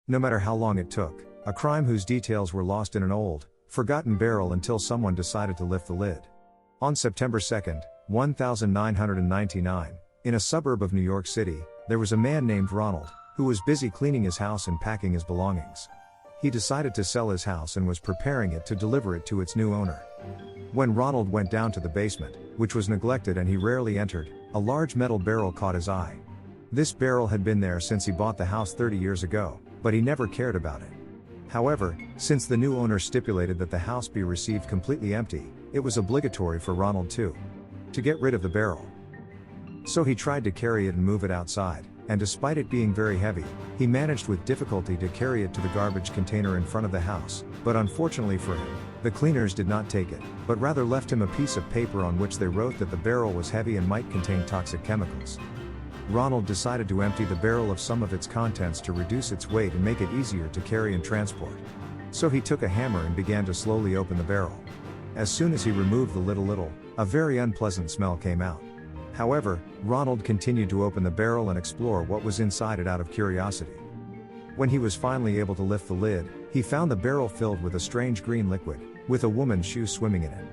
No matter how long it took, a crime whose details were lost in an old, forgotten barrel until someone decided to lift the lid. On September 2, 1999, in a suburb of New York City, there was a man named Ronald, who was busy cleaning his house and packing his belongings. He decided to sell his house and was preparing it to deliver it to its new owner. When Ronald went down to the basement, which was neglected and he rarely entered, a large metal barrel caught his eye. This barrel had been there since he bought the house 30 years ago, but he never cared about it. However, since the new owner stipulated that the house be received completely empty, it was obligatory for Ronald to get rid of the barrel. So he tried to carry it and move it outside, and despite it being very heavy, he managed with difficulty to carry it to the garbage container in front of the house, but unfortunately for him, the cleaners did not take it, but rather left him a piece of paper on which they wrote that the barrel was heavy and might contain toxic chemicals. Ronald decided to empty the barrel of some of its contents to reduce its weight and make it easier to carry and transport. So he took a hammer and began to slowly open the barrel. As soon as he removed the lid a little, a very unpleasant smell came out. However, Ronald continued to open the barrel and explore what was inside it out of curiosity. When he was finally able to lift the lid, he found the barrel filled with a strange green liquid, with a woman's shoe swimming in it.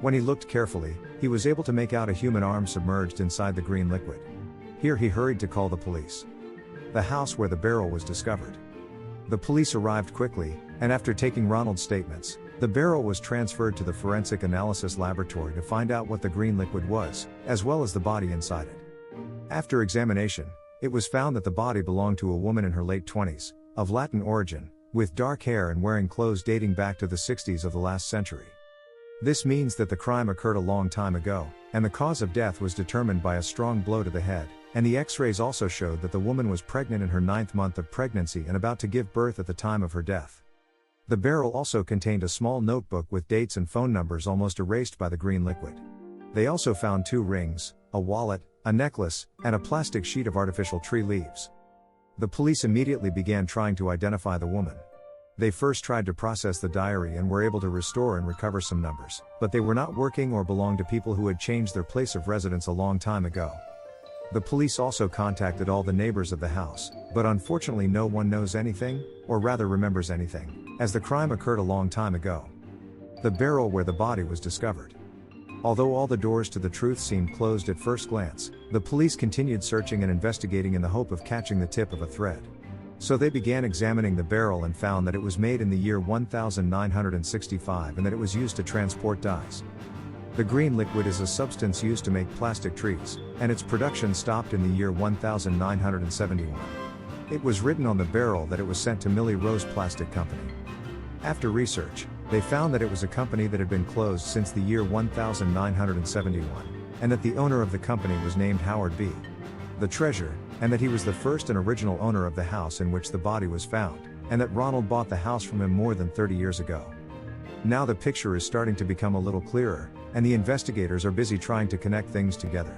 When he looked carefully, he was able to make out a human arm submerged inside the green liquid. Here he hurried to call the police. The house where the barrel was discovered. The police arrived quickly, and after taking Ronald's statements, the barrel was transferred to the forensic analysis laboratory to find out what the green liquid was, as well as the body inside it. After examination, it was found that the body belonged to a woman in her late 20s, of Latin origin, with dark hair and wearing clothes dating back to the 60s of the last century. This means that the crime occurred a long time ago, and the cause of death was determined by a strong blow to the head, and the X-rays also showed that the woman was pregnant in her 9th month of pregnancy and about to give birth at the time of her death. The barrel also contained a small notebook with dates and phone numbers almost erased by the green liquid. They also found 2 rings, a wallet, a necklace, and a plastic sheet of artificial tree leaves. The police immediately began trying to identify the woman. They first tried to process the diary and were able to restore and recover some numbers, but they were not working or belonged to people who had changed their place of residence a long time ago. The police also contacted all the neighbors of the house, but unfortunately no one knows anything, or rather remembers anything, as the crime occurred a long time ago. The barrel where the body was discovered. Although all the doors to the truth seemed closed at first glance, the police continued searching and investigating in the hope of catching the tip of a thread. So they began examining the barrel and found that it was made in the year 1965 and that it was used to transport dyes. The green liquid is a substance used to make plastic trees, and its production stopped in the year 1971. It was written on the barrel that it was sent to Millie Rose Plastic Company. After research, they found that it was a company that had been closed since the year 1971, and that the owner of the company was named Howard B. The Treasure, and that he was the first and original owner of the house in which the body was found, and that Ronald bought the house from him more than 30 years ago. Now the picture is starting to become a little clearer, and the investigators are busy trying to connect things together.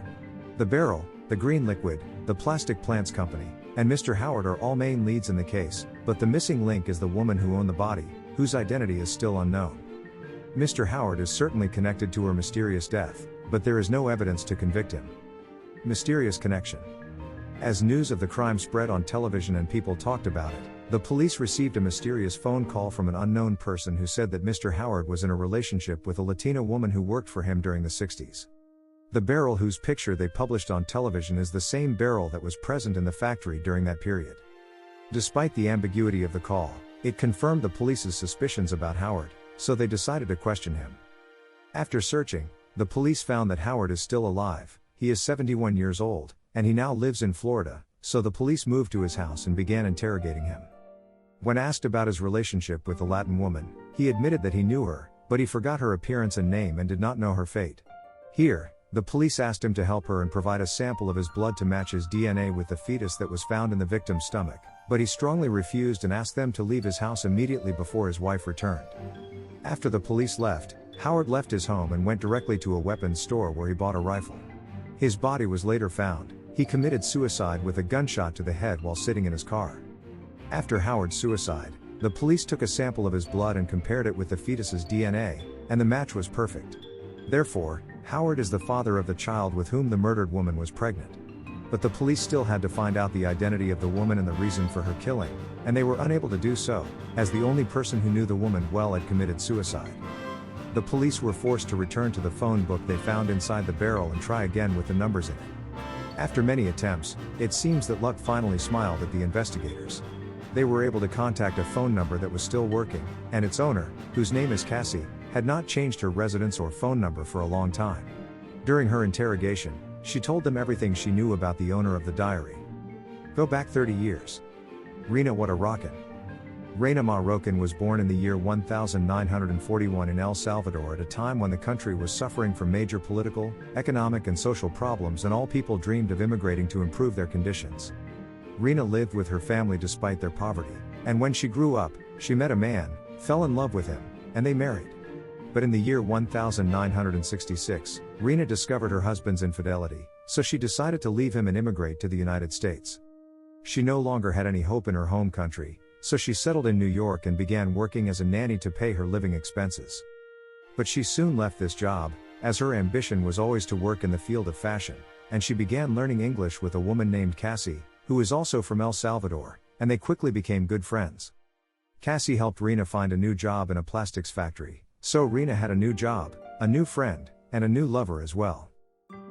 The barrel, the green liquid, the plastic plants company, and Mr. Howard are all main leads in the case, but the missing link is the woman who owned the body, whose identity is still unknown. Mr. Howard is certainly connected to her mysterious death, but there is no evidence to convict him. Mysterious connection. As news of the crime spread on television and people talked about it, the police received a mysterious phone call from an unknown person who said that Mr. Howard was in a relationship with a Latina woman who worked for him during the 60s. The barrel whose picture they published on television is the same barrel that was present in the factory during that period. Despite the ambiguity of the call, it confirmed the police's suspicions about Howard, so they decided to question him. After searching, the police found that Howard is still alive. He is 71 years old, and he now lives in Florida, so the police moved to his house and began interrogating him. When asked about his relationship with the Latin woman, he admitted that he knew her, but he forgot her appearance and name and did not know her fate. Here, the police asked him to help her and provide a sample of his blood to match his DNA with the fetus that was found in the victim's stomach, but he strongly refused and asked them to leave his house immediately before his wife returned. After the police left, Howard left his home and went directly to a weapons store where he bought a rifle. His body was later found. He committed suicide with a gunshot to the head while sitting in his car. After Howard's suicide, the police took a sample of his blood and compared it with the fetus's DNA, and the match was perfect. Therefore, Howard is the father of the child with whom the murdered woman was pregnant. but the police still had to find out the identity of the woman and the reason for her killing, and they were unable to do so, as the only person who knew the woman well had committed suicide. The police were forced to return to the phone book they found inside the barrel and try again with the numbers in it. After many attempts, it seems that luck finally smiled at the investigators. They were able to contact a phone number that was still working, and its owner, whose name is Cassie, had not changed her residence or phone number for a long time. During her interrogation, she told them everything she knew about the owner of the diary. Go back 30 years. Rina Watarocan. Reina Marroquin was born in the year 1941 in El Salvador at a time when the country was suffering from major political, economic and social problems, and all people dreamed of immigrating to improve their conditions. Rina lived with her family despite their poverty, and when she grew up, she met a man, fell in love with him, and they married. But in the year 1966, Rina discovered her husband's infidelity, so she decided to leave him and immigrate to the United States. She no longer had any hope in her home country, so she settled in New York and began working as a nanny to pay her living expenses. But she soon left this job, as her ambition was always to work in the field of fashion, and she began learning English with a woman named Cassie, who is also from El Salvador, and they quickly became good friends. Cassie helped Rina find a new job in a plastics factory, so Rina had a new job, a new friend, and a new lover as well.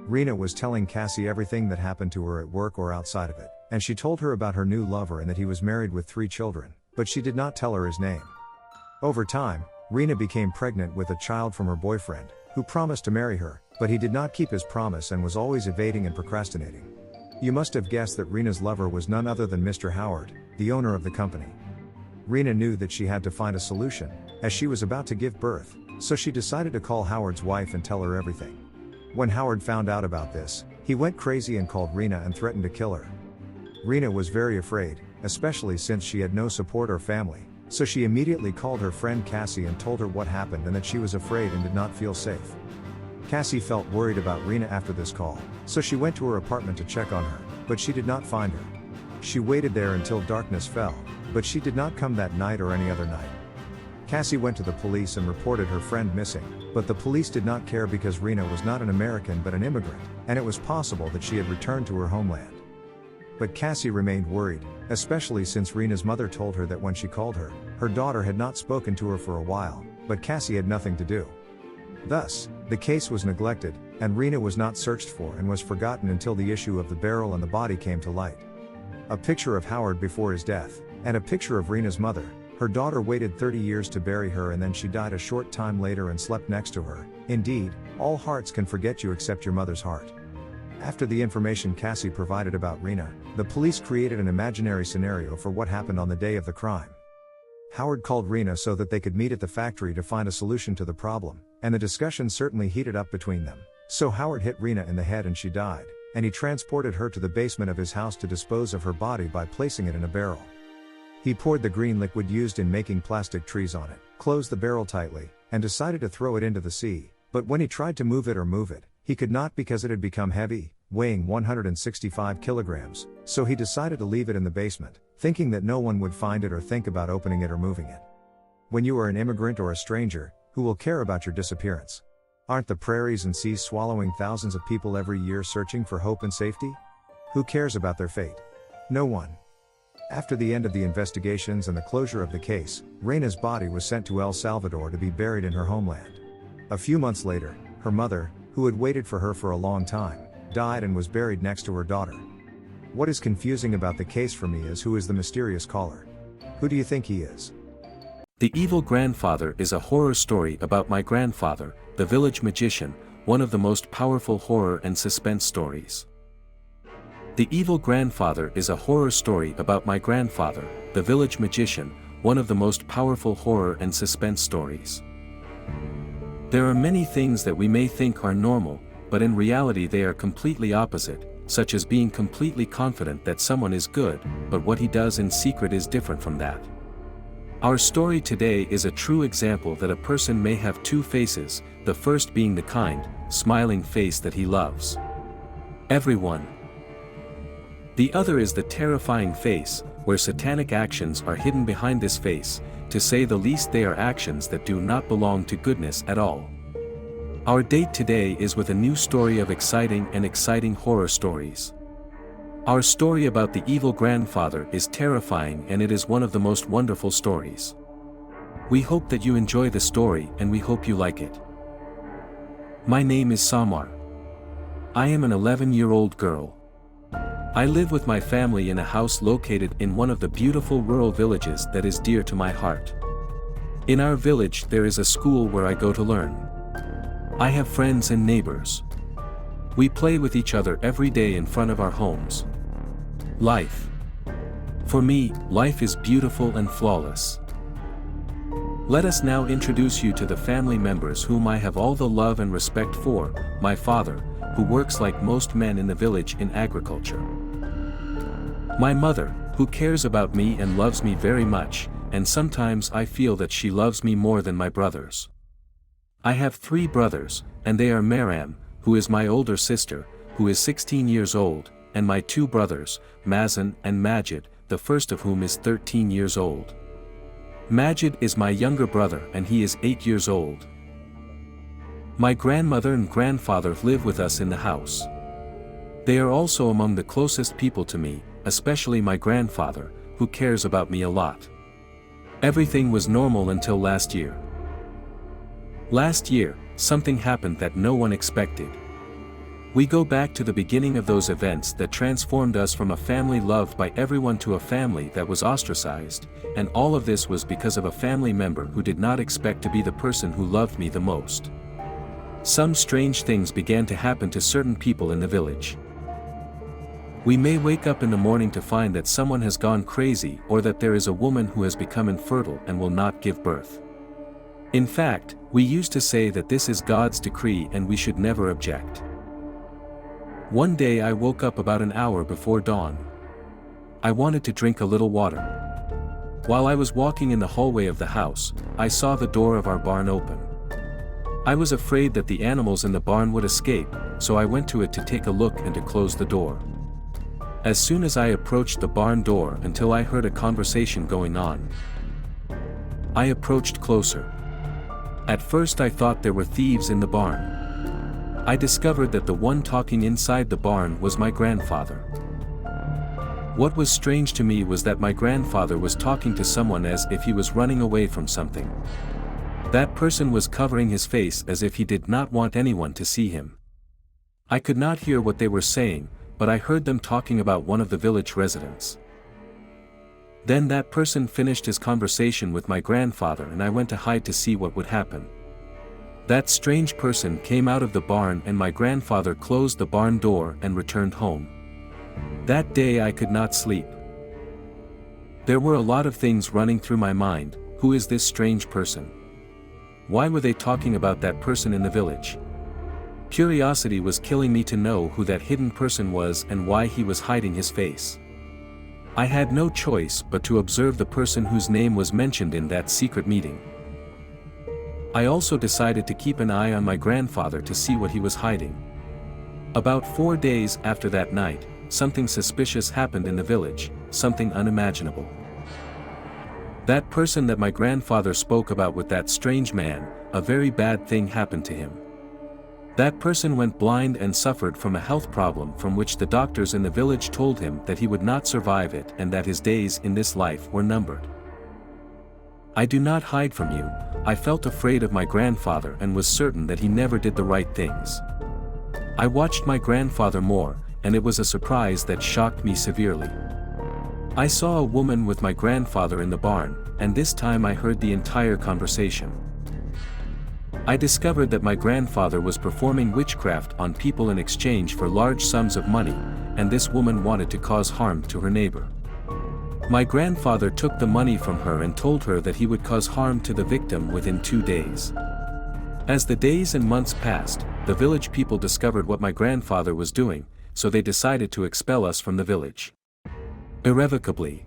Rina was telling Cassie everything that happened to her at work or outside of it, and she told her about her new lover and that he was married with 3 children, but she did not tell her his name. Over time, Rina became pregnant with a child from her boyfriend, who promised to marry her, but he did not keep his promise and was always evading and procrastinating. You must have guessed that Rina's lover was none other than Mr. Howard, the owner of the company. Rina knew that she had to find a solution, as she was about to give birth, so she decided to call Howard's wife and tell her everything. When Howard found out about this, he went crazy and called Rina and threatened to kill her. Rina was very afraid, especially since she had no support or family, so she immediately called her friend Cassie and told her what happened and that she was afraid and did not feel safe. Cassie felt worried about Rina after this call, so she went to her apartment to check on her, but she did not find her. She waited there until darkness fell, but she did not come that night or any other night. Cassie went to the police and reported her friend missing, but the police did not care because Rina was not an American but an immigrant, and it was possible that she had returned to her homeland. But Cassie remained worried, especially since Rina's mother told her that when she called her, her daughter had not spoken to her for a while, but Cassie had nothing to do. Thus, the case was neglected, and Rina was not searched for and was forgotten until the issue of the barrel and the body came to light. A picture of Howard before his death, and a picture of Rina's mother. Her daughter waited 30 years to bury her and then she died a short time later and slept next to her. Indeed, all hearts can forget you except your mother's heart. After the information Cassie provided about Rina, the police created an imaginary scenario for what happened on the day of the crime. Howard called Rina so that they could meet at the factory to find a solution to the problem, and the discussion certainly heated up between them. So Howard hit Rina in the head and she died, and he transported her to the basement of his house to dispose of her body by placing it in a barrel. He poured the green liquid used in making plastic trees on it, closed the barrel tightly, and decided to throw it into the sea, but when he tried to move it, he could not because it had become heavy, weighing 165 kilograms, so he decided to leave it in the basement, thinking that no one would find it or think about opening it or moving it. When you are an immigrant or a stranger, who will care about your disappearance? Aren't the prairies and seas swallowing thousands of people every year searching for hope and safety? Who cares about their fate? No one. After the end of the investigations and the closure of the case, Reina's body was sent to El Salvador to be buried in her homeland. A few months later, her mother, who had waited for her for a long time, died and was buried next to her daughter. What is confusing about the case for me is who is the mysterious caller? Who do you think he is? The Evil Grandfather is a horror story about my grandfather, the village magician, one of the most powerful horror and suspense stories. The Evil Grandfather is a horror story about my grandfather, the village magician, one of the most powerful horror and suspense stories. There are many things that we may think are normal, but in reality they are completely opposite, such as being completely confident that someone is good, but what he does in secret is different from that. Our story today is a true example that a person may have two faces, the first being the kind, smiling face that he loves everyone. The other is the terrifying face, where satanic actions are hidden behind this face, to say the least they are actions that do not belong to goodness at all. Our date today is with a new story of exciting horror stories. Our story about the evil grandfather is terrifying, and it is one of the most wonderful stories. We hope that you enjoy the story, and we hope you like it. My name is Samar. I am an 11-year-old girl. I live with my family in a house located in one of the beautiful rural villages that is dear to my heart. In our village there is a school where I go to learn. I have friends and neighbors. We play with each other every day in front of our homes. Life. For me, life is beautiful and flawless. Let us now introduce you to the family members whom I have all the love and respect for. My father, who works like most men in the village in agriculture. My mother, who cares about me and loves me very much, and sometimes I feel that she loves me more than my brothers. I have 3 brothers, and they are Maram, who is my older sister, who is 16 years old, and my 2 brothers, Mazen and Majid, the first of whom is 13 years old. Majid is my younger brother and he is 8 years old. My grandmother and grandfather live with us in the house. They are also among the closest people to me, especially my grandfather, who cares about me a lot. Everything was normal until last year. Last year, something happened that no one expected. We go back to the beginning of those events that transformed us from a family loved by everyone to a family that was ostracized, and all of this was because of a family member who did not expect to be the person who loved me the most. Some strange things began to happen to certain people in the village. We may wake up in the morning to find that someone has gone crazy or that there is a woman who has become infertile and will not give birth. In fact, we used to say that this is God's decree and we should never object. One day I woke up about an hour before dawn. I wanted to drink a little water. While I was walking in the hallway of the house, I saw the door of our barn open. I was afraid that the animals in the barn would escape, so I went to it to take a look and to close the door. As soon as I approached the barn door until I heard a conversation going on. I approached closer. At first I thought there were thieves in the barn. I discovered that the one talking inside the barn was my grandfather. What was strange to me was that my grandfather was talking to someone as if he was running away from something. That person was covering his face as if he did not want anyone to see him. I could not hear what they were saying, but I heard them talking about one of the village residents. Then that person finished his conversation with my grandfather and I went to hide to see what would happen. That strange person came out of the barn and my grandfather closed the barn door and returned home. That day I could not sleep. There were a lot of things running through my mind. Who is this strange person? Why were they talking about that person in the village? Curiosity was killing me to know who that hidden person was and why he was hiding his face. I had no choice but to observe the person whose name was mentioned in that secret meeting. I also decided to keep an eye on my grandfather to see what he was hiding. About 4 days after that night, something suspicious happened in the village, something unimaginable. That person that my grandfather spoke about with that strange man, a very bad thing happened to him. That person went blind and suffered from a health problem from which the doctors in the village told him that he would not survive it and that his days in this life were numbered. I do not hide from you, I felt afraid of my grandfather and was certain that he never did the right things. I watched my grandfather more, and it was a surprise that shocked me severely. I saw a woman with my grandfather in the barn, and this time I heard the entire conversation. I discovered that my grandfather was performing witchcraft on people in exchange for large sums of money, and this woman wanted to cause harm to her neighbor. My grandfather took the money from her and told her that he would cause harm to the victim within 2 days. As the days and months passed, the village people discovered what my grandfather was doing, so they decided to expel us from the village. Irrevocably.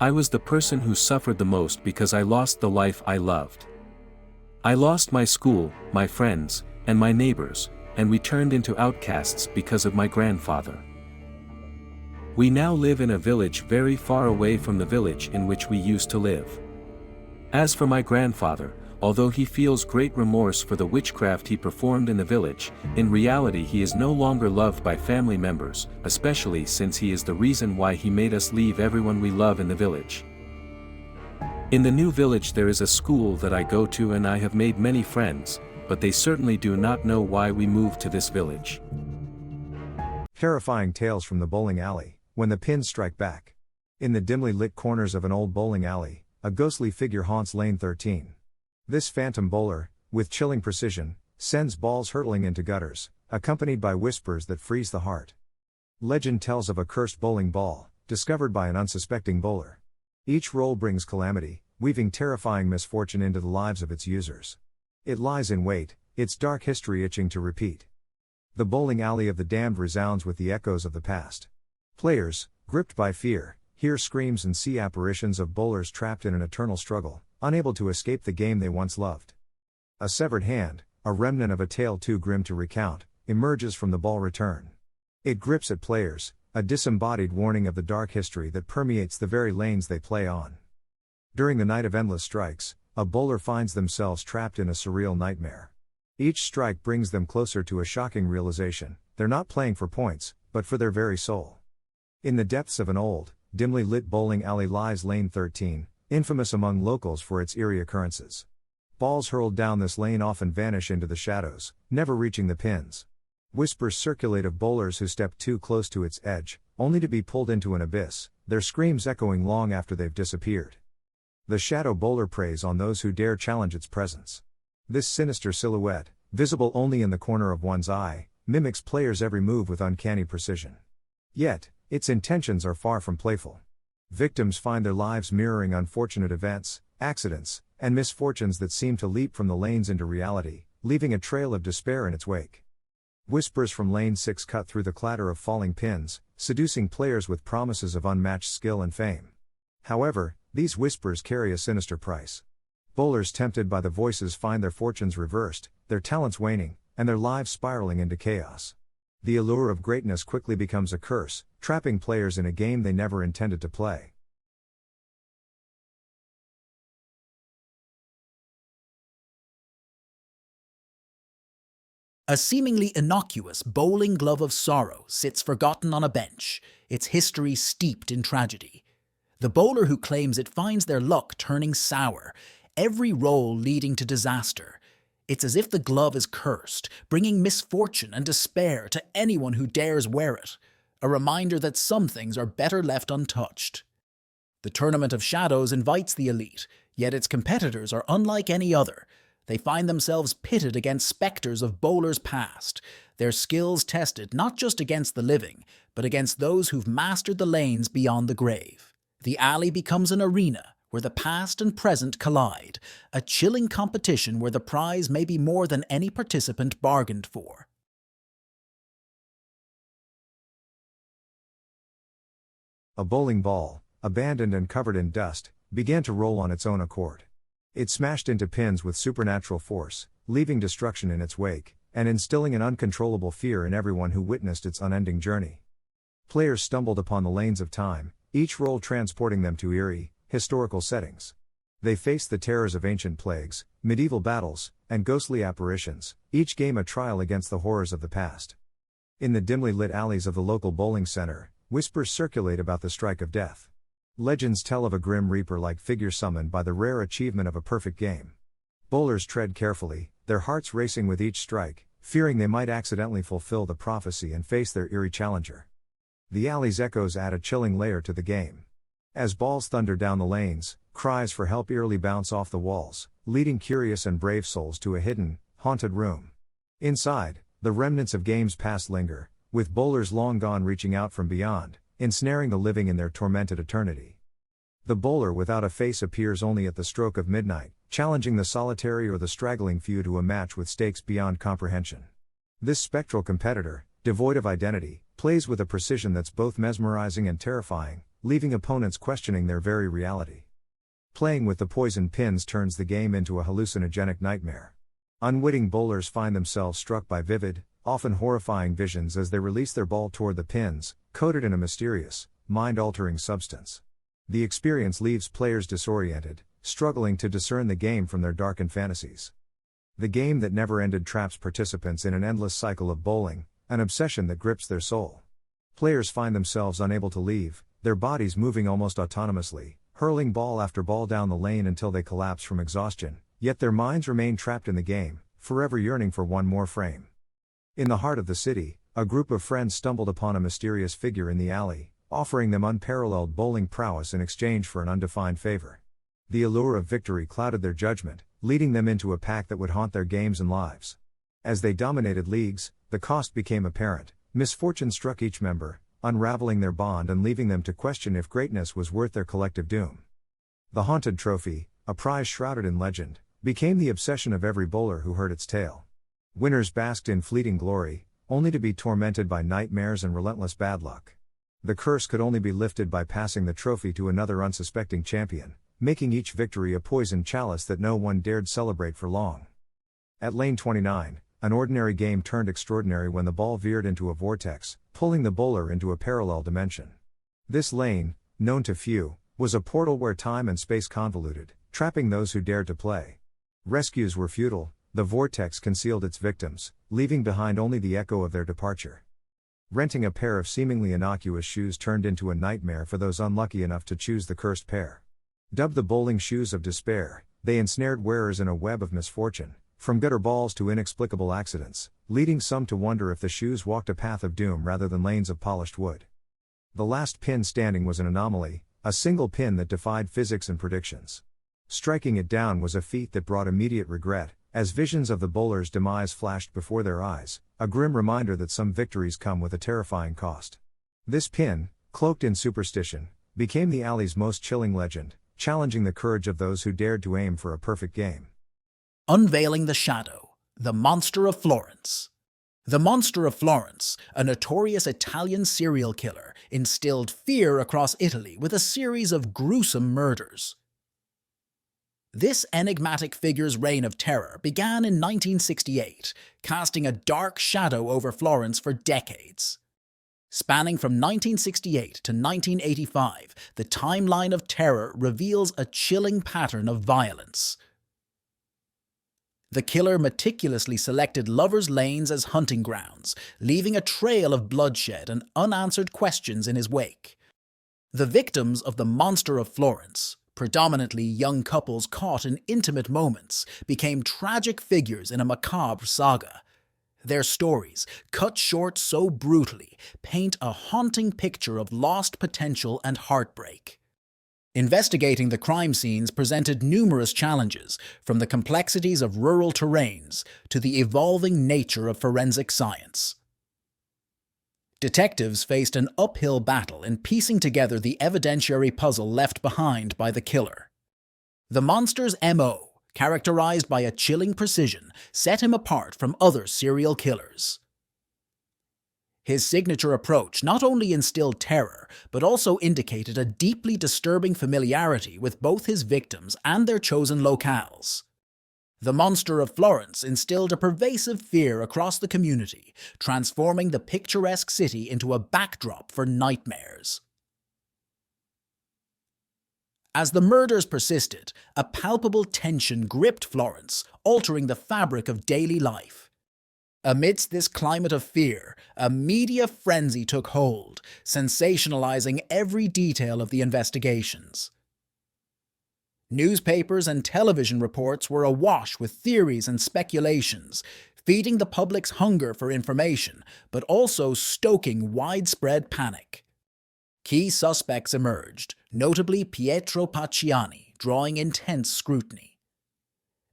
I was the person who suffered the most because I lost the life I loved. I lost my school, my friends, and my neighbors, and we turned into outcasts because of my grandfather. We now live in a village very far away from the village in which we used to live. As for my grandfather, Although he feels great remorse for the witchcraft he performed in the village, in reality he is no longer loved by family members, especially since he is the reason why he made us leave everyone we love in the village. In the new village there is a school that I go to and I have made many friends, but they certainly do not know why we moved to this village. Terrifying tales from the bowling alley, when the pins strike back. In the dimly lit corners of an old bowling alley, a ghostly figure haunts lane 13. This phantom bowler, with chilling precision, sends balls hurtling into gutters, accompanied by whispers that freeze the heart. Legend tells of a cursed bowling ball, discovered by an unsuspecting bowler. Each roll brings calamity, weaving terrifying misfortune into the lives of its users. It lies in wait, its dark history itching to repeat. The bowling alley of the damned resounds with the echoes of the past. Players, gripped by fear, hear screams and see apparitions of bowlers trapped in an eternal struggle, unable to escape the game they once loved. A severed hand, a remnant of a tale too grim to recount, emerges from the ball return. It grips at players, a disembodied warning of the dark history that permeates the very lanes they play on. During the night of endless strikes, a bowler finds themselves trapped in a surreal nightmare. Each strike brings them closer to a shocking realization: they're not playing for points, but for their very soul. In the depths of an old, dimly lit bowling alley lies lane 13, infamous among locals for its eerie occurrences. Balls hurled down this lane often vanish into the shadows, never reaching the pins. Whispers circulate of bowlers who step too close to its edge, only to be pulled into an abyss, their screams echoing long after they've disappeared. The shadow bowler preys on those who dare challenge its presence. This sinister silhouette, visible only in the corner of one's eye, mimics players' every move with uncanny precision. Yet, its intentions are far from playful. Victims find their lives mirroring unfortunate events, accidents, and misfortunes that seem to leap from the lanes into reality, leaving a trail of despair in its wake. Whispers from lane 6 cut through the clatter of falling pins, seducing players with promises of unmatched skill and fame. However, these whispers carry a sinister price. Bowlers tempted by the voices find their fortunes reversed, their talents waning, and their lives spiraling into chaos. The allure of greatness quickly becomes a curse, trapping players in a game they never intended to play. A seemingly innocuous bowling glove of sorrow sits forgotten on a bench, its history steeped in tragedy. The bowler who claims it finds their luck turning sour, every roll leading to disaster. It's as if the glove is cursed, bringing misfortune and despair to anyone who dares wear it, a reminder that some things are better left untouched. The Tournament of Shadows invites the elite, yet its competitors are unlike any other. They find themselves pitted against specters of bowlers past, their skills tested not just against the living, but against those who've mastered the lanes beyond the grave. The alley becomes an arena where the past and present collide, a chilling competition where the prize may be more than any participant bargained for. A bowling ball, abandoned and covered in dust, began to roll on its own accord. It smashed into pins with supernatural force, leaving destruction in its wake, and instilling an uncontrollable fear in everyone who witnessed its unending journey. Players stumbled upon the lanes of time, each roll transporting them to eerie, historical settings. They faced the terrors of ancient plagues, medieval battles, and ghostly apparitions, each game a trial against the horrors of the past. In the dimly lit alleys of the local bowling center, whispers circulate about the strike of death. Legends tell of a grim reaper-like figure summoned by the rare achievement of a perfect game. Bowlers tread carefully, their hearts racing with each strike, fearing they might accidentally fulfill the prophecy and face their eerie challenger. The alley's echoes add a chilling layer to the game. As balls thunder down the lanes, cries for help eerily bounce off the walls, leading curious and brave souls to a hidden, haunted room. Inside, the remnants of games past linger, with bowlers long gone reaching out from beyond, ensnaring the living in their tormented eternity. The bowler without a face appears only at the stroke of midnight, challenging the solitary or the straggling few to a match with stakes beyond comprehension. This spectral competitor, devoid of identity, plays with a precision that's both mesmerizing and terrifying, leaving opponents questioning their very reality. Playing with the poison pins turns the game into a hallucinogenic nightmare. Unwitting bowlers find themselves struck by vivid, often horrifying visions as they release their ball toward the pins, coated in a mysterious, mind-altering substance. The experience leaves players disoriented, struggling to discern the game from their darkened fantasies. The game that never ended traps participants in an endless cycle of bowling, an obsession that grips their soul. Players find themselves unable to leave, their bodies moving almost autonomously, hurling ball after ball down the lane until they collapse from exhaustion, yet their minds remain trapped in the game, forever yearning for one more frame. In the heart of the city, a group of friends stumbled upon a mysterious figure in the alley, offering them unparalleled bowling prowess in exchange for an undefined favor. The allure of victory clouded their judgment, leading them into a pact that would haunt their games and lives. As they dominated leagues, the cost became apparent. Misfortune struck each member, unraveling their bond and leaving them to question if greatness was worth their collective doom. The haunted trophy, a prize shrouded in legend, became the obsession of every bowler who heard its tale. Winners basked in fleeting glory, only to be tormented by nightmares and relentless bad luck. The curse could only be lifted by passing the trophy to another unsuspecting champion, making each victory a poisoned chalice that no one dared celebrate for long. At lane 29, an ordinary game turned extraordinary when the ball veered into a vortex, pulling the bowler into a parallel dimension. This lane, known to few, was a portal where time and space convoluted, trapping those who dared to play. Rescues were futile, the vortex concealed its victims, leaving behind only the echo of their departure. Renting a pair of seemingly innocuous shoes turned into a nightmare for those unlucky enough to choose the cursed pair. Dubbed the bowling shoes of despair, they ensnared wearers in a web of misfortune, from gutter balls to inexplicable accidents, leading some to wonder if the shoes walked a path of doom rather than lanes of polished wood. The last pin standing was an anomaly, a single pin that defied physics and predictions. Striking it down was a feat that brought immediate regret, as visions of the bowler's demise flashed before their eyes, a grim reminder that some victories come with a terrifying cost. This pin, cloaked in superstition, became the alley's most chilling legend, challenging the courage of those who dared to aim for a perfect game. Unveiling the Shadow, the Monster of Florence. The Monster of Florence, a notorious Italian serial killer, instilled fear across Italy with a series of gruesome murders. This enigmatic figure's reign of terror began in 1968, casting a dark shadow over Florence for decades. Spanning from 1968 to 1985, the timeline of terror reveals a chilling pattern of violence. The killer meticulously selected lovers' lanes as hunting grounds, leaving a trail of bloodshed and unanswered questions in his wake. The victims of the Monster of Florence, predominantly young couples caught in intimate moments, became tragic figures in a macabre saga. Their stories, cut short so brutally, paint a haunting picture of lost potential and heartbreak. Investigating the crime scenes presented numerous challenges, from the complexities of rural terrains to the evolving nature of forensic science. Detectives faced an uphill battle in piecing together the evidentiary puzzle left behind by the killer. The monster's MO, characterized by a chilling precision, set him apart from other serial killers. His signature approach not only instilled terror, but also indicated a deeply disturbing familiarity with both his victims and their chosen locales. The Monster of Florence instilled a pervasive fear across the community, transforming the picturesque city into a backdrop for nightmares. As the murders persisted, a palpable tension gripped Florence, altering the fabric of daily life. Amidst this climate of fear, a media frenzy took hold, sensationalizing every detail of the investigations. Newspapers and television reports were awash with theories and speculations, feeding the public's hunger for information, but also stoking widespread panic. Key suspects emerged, notably Pietro Pacciani, drawing intense scrutiny.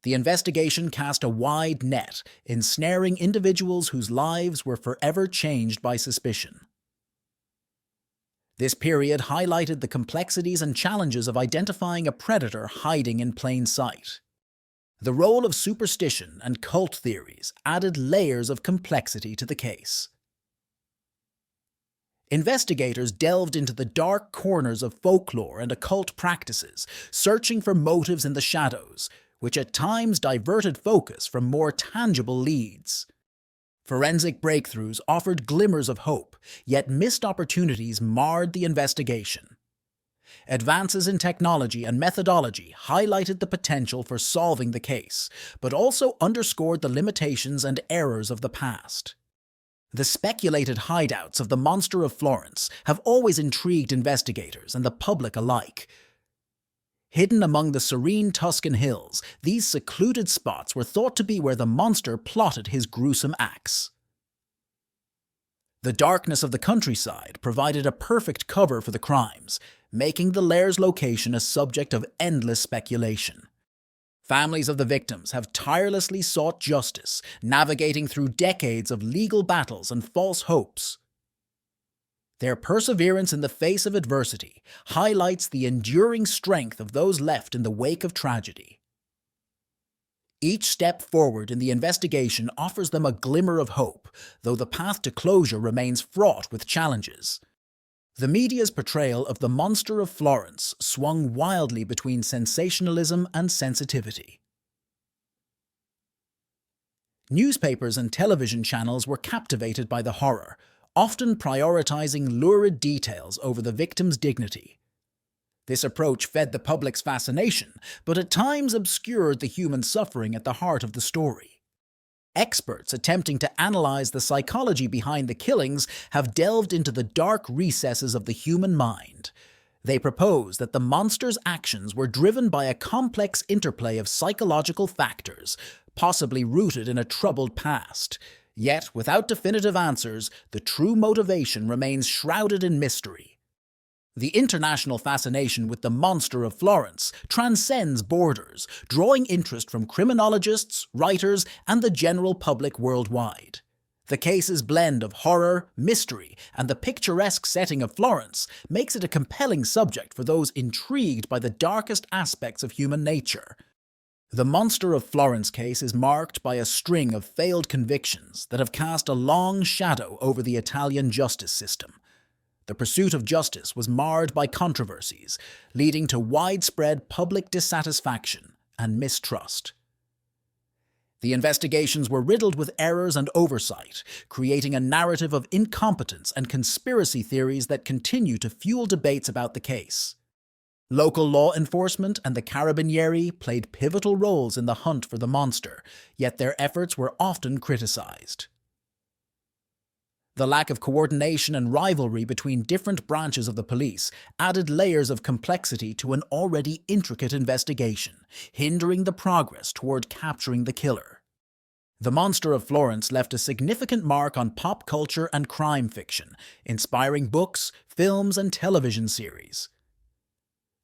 The investigation cast a wide net, ensnaring individuals whose lives were forever changed by suspicion. This period highlighted the complexities and challenges of identifying a predator hiding in plain sight. The role of superstition and cult theories added layers of complexity to the case. Investigators delved into the dark corners of folklore and occult practices, searching for motives in the shadows, which at times diverted focus from more tangible leads. Forensic breakthroughs offered glimmers of hope, yet missed opportunities marred the investigation. Advances in technology and methodology highlighted the potential for solving the case, but also underscored the limitations and errors of the past. The speculated hideouts of the Monster of Florence have always intrigued investigators and the public alike. Hidden among the serene Tuscan hills, these secluded spots were thought to be where the monster plotted his gruesome acts. The darkness of the countryside provided a perfect cover for the crimes, making the lair's location a subject of endless speculation. Families of the victims have tirelessly sought justice, navigating through decades of legal battles and false hopes. Their perseverance in the face of adversity highlights the enduring strength of those left in the wake of tragedy. Each step forward in the investigation offers them a glimmer of hope, though the path to closure remains fraught with challenges. The media's portrayal of the Monster of Florence swung wildly between sensationalism and sensitivity. Newspapers and television channels were captivated by the horror, often prioritizing lurid details over the victim's dignity. This approach fed the public's fascination, but at times obscured the human suffering at the heart of the story. Experts attempting to analyze the psychology behind the killings have delved into the dark recesses of the human mind. They propose that the monster's actions were driven by a complex interplay of psychological factors, possibly rooted in a troubled past. Yet, without definitive answers, the true motivation remains shrouded in mystery. The international fascination with the Monster of Florence transcends borders, drawing interest from criminologists, writers, and the general public worldwide. The case's blend of horror, mystery, and the picturesque setting of Florence makes it a compelling subject for those intrigued by the darkest aspects of human nature. The Monster of Florence case is marked by a string of failed convictions that have cast a long shadow over the Italian justice system. The pursuit of justice was marred by controversies, leading to widespread public dissatisfaction and mistrust. The investigations were riddled with errors and oversight, creating a narrative of incompetence and conspiracy theories that continue to fuel debates about the case. Local law enforcement and the Carabinieri played pivotal roles in the hunt for the monster, yet their efforts were often criticized. The lack of coordination and rivalry between different branches of the police added layers of complexity to an already intricate investigation, hindering the progress toward capturing the killer. The Monster of Florence left a significant mark on pop culture and crime fiction, inspiring books, films, and television series.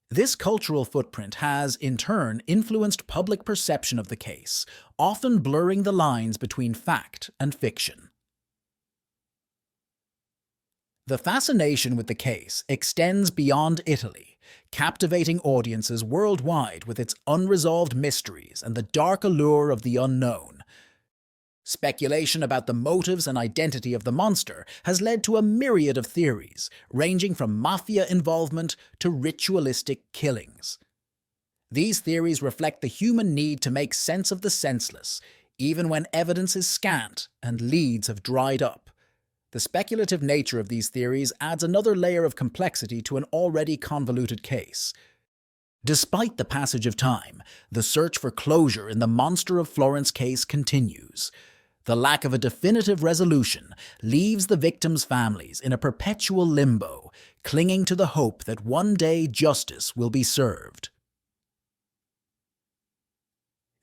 This cultural footprint has, in turn, influenced public perception of the case, often blurring the lines between fact and fiction. The fascination with the case extends beyond Italy, captivating audiences worldwide with its unresolved mysteries and the dark allure of the unknown. Speculation about the motives and identity of the monster has led to a myriad of theories, ranging from mafia involvement to ritualistic killings. These theories reflect the human need to make sense of the senseless, even when evidence is scant and leads have dried up. The speculative nature of these theories adds another layer of complexity to an already convoluted case. Despite the passage of time, the search for closure in the Monster of Florence case continues. The lack of a definitive resolution leaves the victims' families in a perpetual limbo, clinging to the hope that one day justice will be served.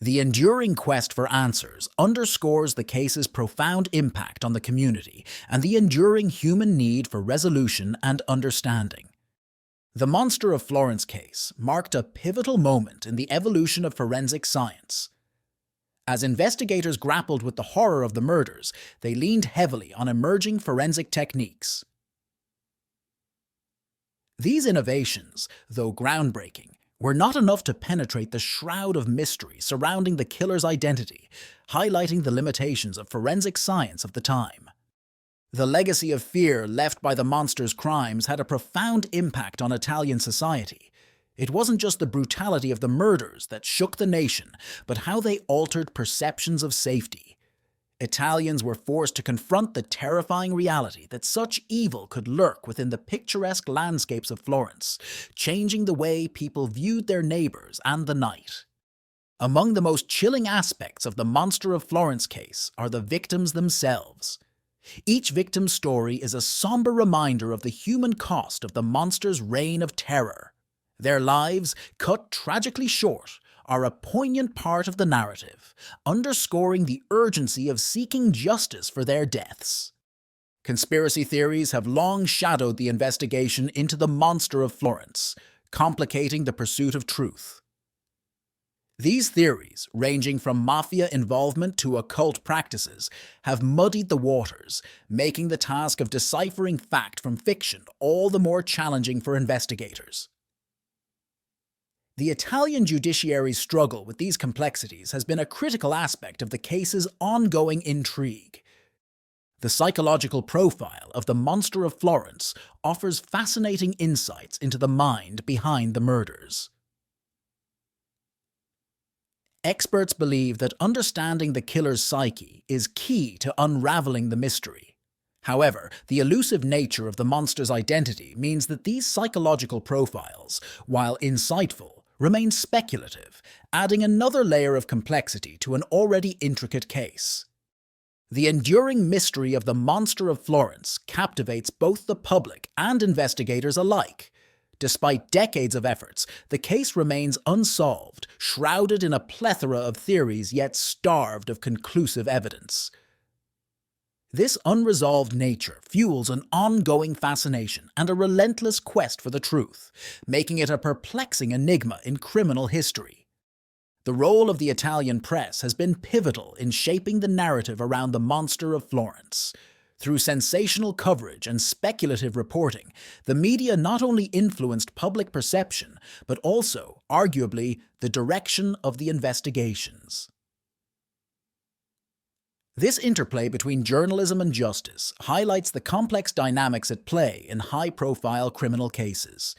The enduring quest for answers underscores the case's profound impact on the community and the enduring human need for resolution and understanding. The Monster of Florence case marked a pivotal moment in the evolution of forensic science. As investigators grappled with the horror of the murders, they leaned heavily on emerging forensic techniques. These innovations, though groundbreaking, were not enough to penetrate the shroud of mystery surrounding the killer's identity, highlighting the limitations of forensic science of the time. The legacy of fear left by the monster's crimes had a profound impact on Italian society. It wasn't just the brutality of the murders that shook the nation, but how they altered perceptions of safety. Italians were forced to confront the terrifying reality that such evil could lurk within the picturesque landscapes of Florence, changing the way people viewed their neighbors and the night. Among the most chilling aspects of the Monster of Florence case are the victims themselves. Each victim's story is a somber reminder of the human cost of the monster's reign of terror. Their lives, cut tragically short, are a poignant part of the narrative, underscoring the urgency of seeking justice for their deaths. Conspiracy theories have long shadowed the investigation into the Monster of Florence, complicating the pursuit of truth. These theories, ranging from mafia involvement to occult practices, have muddied the waters, making the task of deciphering fact from fiction all the more challenging for investigators. The Italian judiciary's struggle with these complexities has been a critical aspect of the case's ongoing intrigue. The psychological profile of the Monster of Florence offers fascinating insights into the mind behind the murders. Experts believe that understanding the killer's psyche is key to unraveling the mystery. However, the elusive nature of the monster's identity means that these psychological profiles, while insightful, remain speculative, adding another layer of complexity to an already intricate case. The enduring mystery of the Monster of Florence captivates both the public and investigators alike. Despite decades of efforts, the case remains unsolved, shrouded in a plethora of theories yet starved of conclusive evidence. This unresolved nature fuels an ongoing fascination and a relentless quest for the truth, making it a perplexing enigma in criminal history. The role of the Italian press has been pivotal in shaping the narrative around the Monster of Florence. Through sensational coverage and speculative reporting, the media not only influenced public perception, but also, arguably, the direction of the investigations. This interplay between journalism and justice highlights the complex dynamics at play in high-profile criminal cases.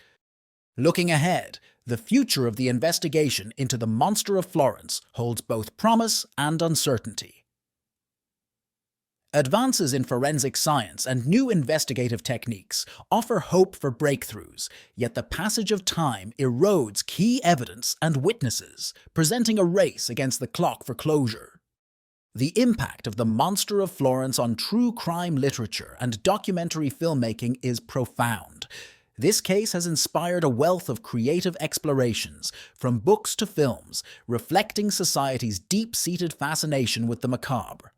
Looking ahead, the future of the investigation into the Monster of Florence holds both promise and uncertainty. Advances in forensic science and new investigative techniques offer hope for breakthroughs, yet the passage of time erodes key evidence and witnesses, presenting a race against the clock for closure. The impact of the Monster of Florence on true crime literature and documentary filmmaking is profound. This case has inspired a wealth of creative explorations, from books to films, reflecting society's deep-seated fascination with the macabre.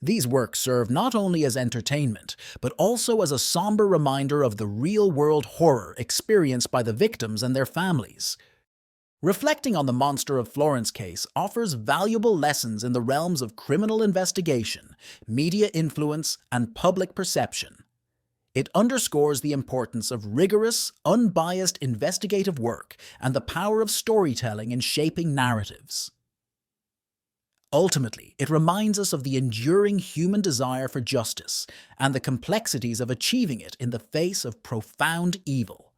These works serve not only as entertainment, but also as a somber reminder of the real-world horror experienced by the victims and their families. Reflecting on the Monster of Florence case offers valuable lessons in the realms of criminal investigation, media influence, and public perception. It underscores the importance of rigorous, unbiased investigative work and the power of storytelling in shaping narratives. Ultimately, it reminds us of the enduring human desire for justice and the complexities of achieving it in the face of profound evil.